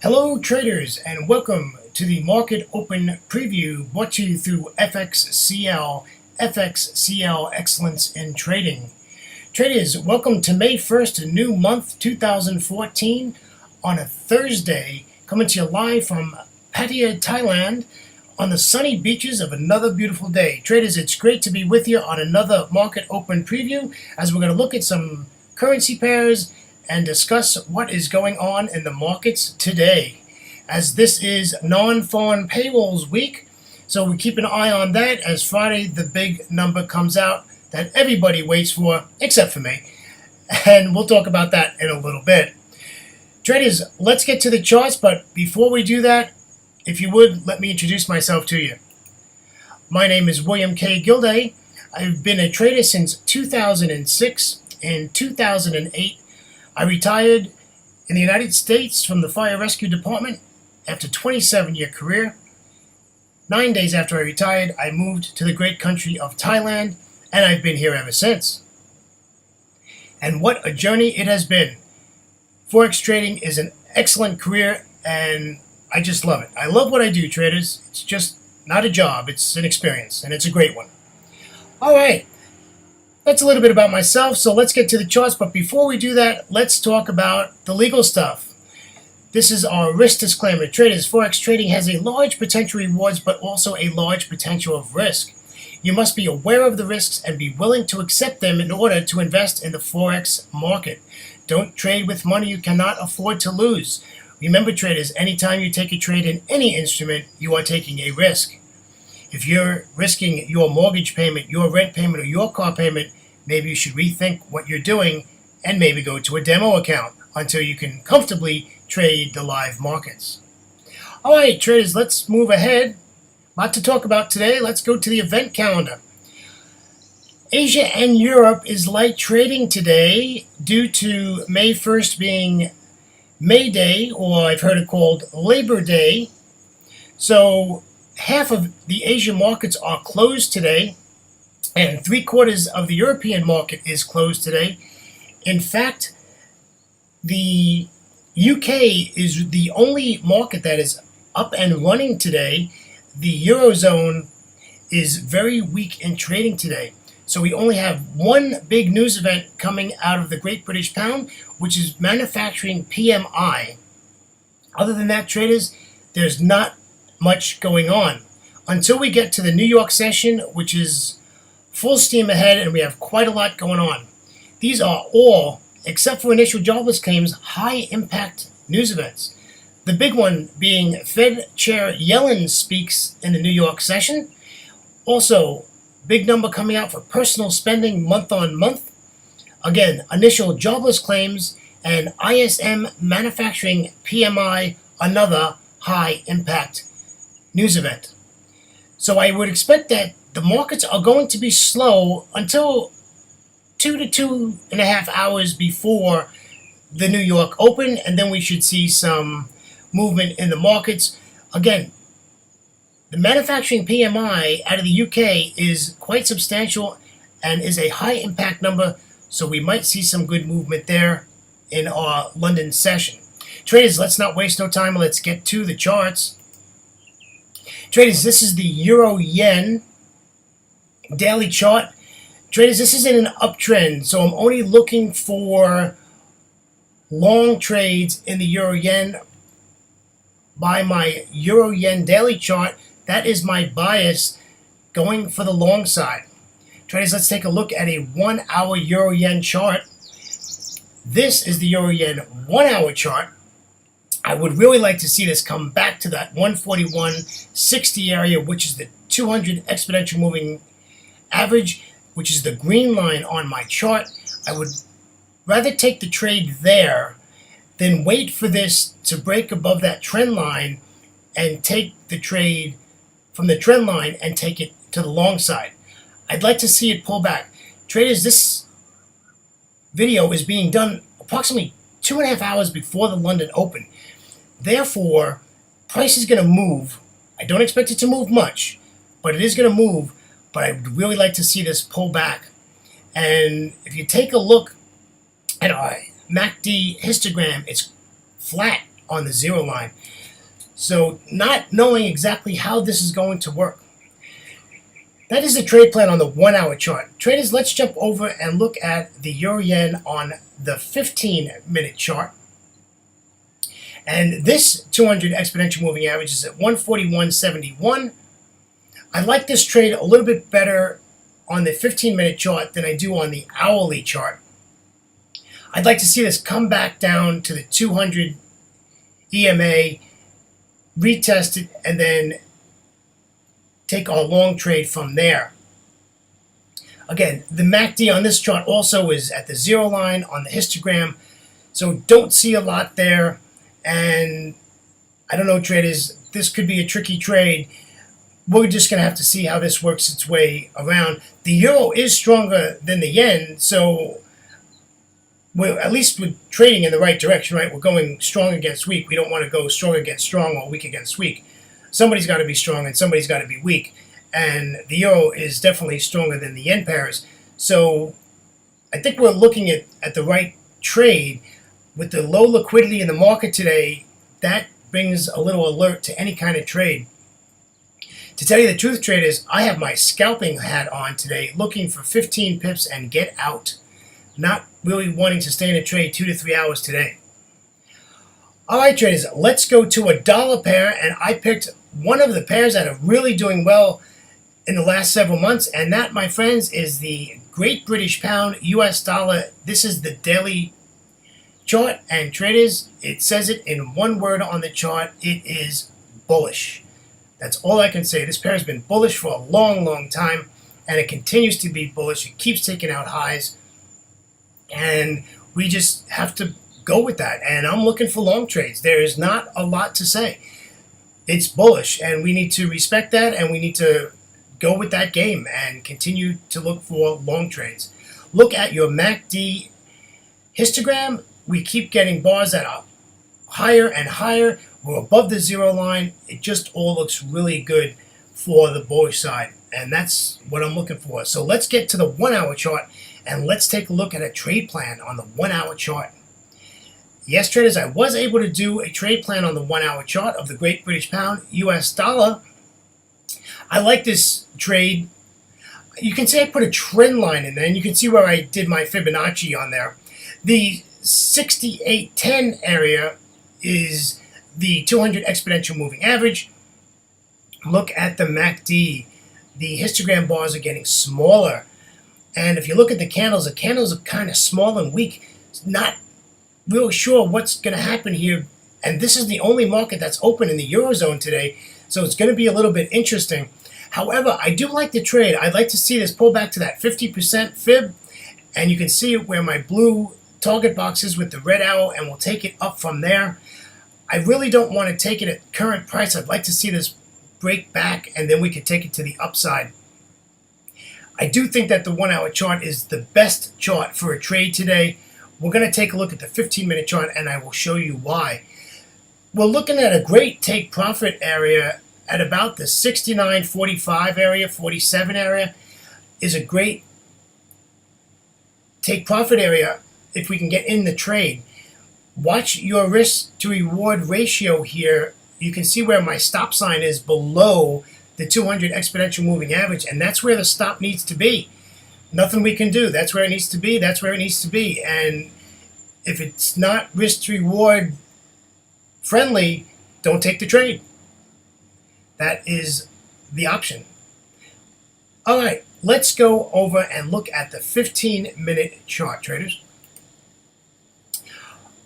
Hello traders and welcome to the Market Open Preview brought to you through FXCL Excellence in Trading. Traders, welcome to May 1st, a new month 2014 on a Thursday, coming to you live from Pattaya, Thailand on the sunny beaches of another beautiful day. Traders, it's great to be with you on another Market Open Preview as we're going to look at some currency pairs and discuss what is going on in the markets today. As this is non-farm payrolls week, so we keep an eye on that as Friday the big number comes out that everybody waits for, except for me. And we'll talk about that in a little bit. Traders, let's get to the charts, but before we do that, if you would, let me introduce myself to you. My name is William K. Gilday. I've been a trader since 2006. In 2008, I retired in the United States from the Fire Rescue Department after a 27-year career. 9 days after I retired, I moved to the great country of Thailand, and I've been here ever since. And what a journey it has been. Forex trading is an excellent career, and I just love it. I love what I do, traders. It's just not a job. It's an experience, and it's a great one. All right. That's a little bit about myself, so let's get to the charts. But before we do that, let's talk about the legal stuff. This is our risk disclaimer. Traders, Forex trading has a large potential rewards, but also a large potential of risk. You must be aware of the risks and be willing to accept them in order to invest in the Forex market. Don't trade with money you cannot afford to lose. Remember, traders, anytime you take a trade in any instrument, you are taking a risk. If you're risking your mortgage payment, your rent payment, or your car payment, maybe you should rethink what you're doing and maybe go to a demo account until you can comfortably trade the live markets. All right, traders, let's move ahead. A lot to talk about today. Let's go to the event calendar. Asia and Europe is light trading today due to May 1st being May Day, or I've heard it called Labor Day. So half of the Asian markets are closed today, and 3/4 of the European market is closed today. In fact, the UK is the only market that is up and running today. The Eurozone is very weak in trading today. So we only have one big news event coming out of the Great British Pound, which is manufacturing PMI. Other than that, traders, there's not much going on until we get to the New York session, which is full steam ahead, and we have quite a lot going on. These are all, except for initial jobless claims, high impact news events. The big one being Fed Chair Yellen speaks in the New York session. Also, big number coming out for personal spending month on month. Again, initial jobless claims and ISM manufacturing PMI, another high impact news event. So I would expect that the markets are going to be slow until 2 to 2.5 hours before the New York Open, and then we should see some movement in the markets. Again, the manufacturing PMI out of the UK is quite substantial and is a high impact number, so we might see some good movement there in our London session. Traders, let's not waste no time. Let's get to the charts. Traders, this is the Euro-Yen daily chart. Traders, this is in an uptrend, so I'm only looking for long trades in the Euro-Yen. By my Euro-Yen daily chart, that is my bias going for the long side. Traders, let's take a look at a 1 hour Euro-Yen chart. This is the Euro-Yen 1 hour chart. I would really like to see this come back to that 141.60 area, which is the 200 exponential moving average, which is the green line on my chart. I would rather take the trade there than wait for this to break above that trend line and take the trade from the trend line and take it to the long side. I'd like to see it pull back. Traders, this video is being done approximately 2.5 hours before the London Open. Therefore, price is going to move. I don't expect it to move much, but it is going to move. But I would really like to see this pull back. And if you take a look at our MACD histogram, it's flat on the zero line. So not knowing exactly how this is going to work. That is the trade plan on the 1 hour chart. Traders, let's jump over and look at the Euro Yen on the 15-minute chart. And this 200 exponential moving average is at 141.71. I like this trade a little bit better on the 15-minute chart than I do on the hourly chart. I'd like to see this come back down to the 200 EMA, retest it, and then take our long trade from there. Again, the MACD on this chart also is at the zero line on the histogram, so don't see a lot there. And I don't know, traders, this could be a tricky trade. We're just going to have to see how this works its way around. The euro is stronger than the yen, so at least we're trading in the right direction, right? We're going strong against weak. We don't want to go strong against strong or weak against weak. Somebody's got to be strong and somebody's got to be weak. And the euro is definitely stronger than the yen pairs. So I think we're looking at the right trade. With the low liquidity in the market today, that brings a little alert to any kind of trade. To tell you the truth, traders, I have my scalping hat on today, looking for 15 pips and get out. Not really wanting to stay in a trade 2 to 3 hours today. All right, traders, let's go to a dollar pair, and I picked one of the pairs that are really doing well in the last several months, and that, my friends, is the Great British Pound US dollar. This is the daily chart, and traders, it says it in one word on the chart. It is bullish. That's all I can say. This pair has been bullish for a long, long time, and it continues to be bullish. It keeps taking out highs, and we just have to go with that. And I'm looking for long trades. There is not a lot to say. It's bullish, and we need to respect that, and we need to go with that game and continue to look for long trades. Look at your MACD histogram. We keep getting bars that are higher and higher. We're above the zero line. It just all looks really good for the bullish side, and that's what I'm looking for. So let's get to the 1 hour chart, and let's take a look at a trade plan on the 1 hour chart. Yes, traders, I was able to do a trade plan on the 1 hour chart of the Great British Pound US dollar. I like this trade. You can say I put a trend line in there, and you can see where I did my Fibonacci on there. The 6810 area is the 200 exponential moving average. Look at the MACD. The histogram bars are getting smaller. And if you look at the candles are kind of small and weak. Not real sure what's going to happen here. And this is the only market that's open in the Eurozone today. So it's going to be a little bit interesting. However, I do like the trade. I'd like to see this pull back to that 50% fib. And you can see where my blue target boxes with the red arrow, and we'll take it up from there. I really don't want to take it at current price. I'd like to see this break back, and then we could take it to the upside. I do think that the 1 hour chart is the best chart for a trade today. We're going to take a look at the 15-minute chart, and I will show you why. We're looking at a great take profit area at about the 69.45 area, 47 area is a great take profit area if we can get in the trade. Watch your risk to reward ratio here. You can see where my stop sign is below the 200 exponential moving average, and that's where the stop needs to be. Nothing we can do. That's where it needs to be. That's where it needs to be. And if it's not risk to reward friendly, don't take the trade. That is the option. All right, let's go over and look at the 15-minute chart, traders.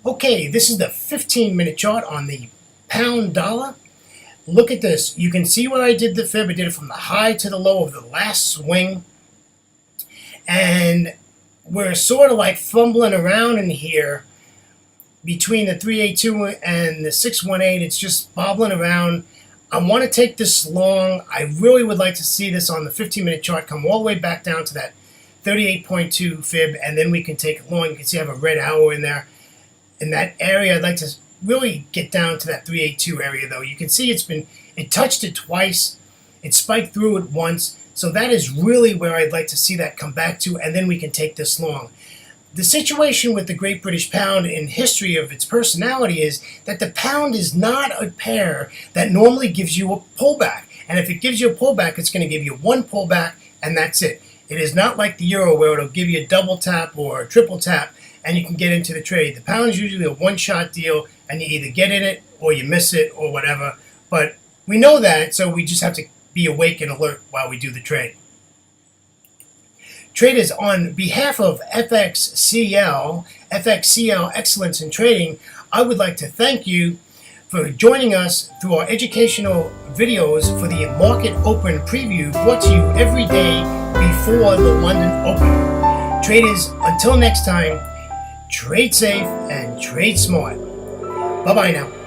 Okay, this is the 15-minute chart on the pound dollar. Look at this. You can see where I did the fib. I did it from the high to the low of the last swing. And we're sort of like fumbling around in here between the 382 and the 618. It's just bobbling around. I want to take this long. I really would like to see this on the 15-minute chart come all the way back down to that 38.2 fib, and then we can take it long. You can see I have a red arrow in there. In that area, I'd like to really get down to that 382 area, though. You can see it touched it twice. It spiked through it once. So that is really where I'd like to see that come back to, and then we can take this long. The situation with the Great British Pound in history of its personality is that the pound is not a pair that normally gives you a pullback. And if it gives you a pullback, it's going to give you one pullback and that's it. It is not like the euro where it'll give you a double tap or a triple tap and you can get into the trade. The pound is usually a one-shot deal and you either get in it or you miss it or whatever. But we know that, so we just have to be awake and alert while we do the trade. Traders, on behalf of FXCL Excellence in Trading, I would like to thank you for joining us through our educational videos for the Market Open preview brought to you every day before the London Open. Traders, until next time, trade safe and trade smart. Bye-bye now.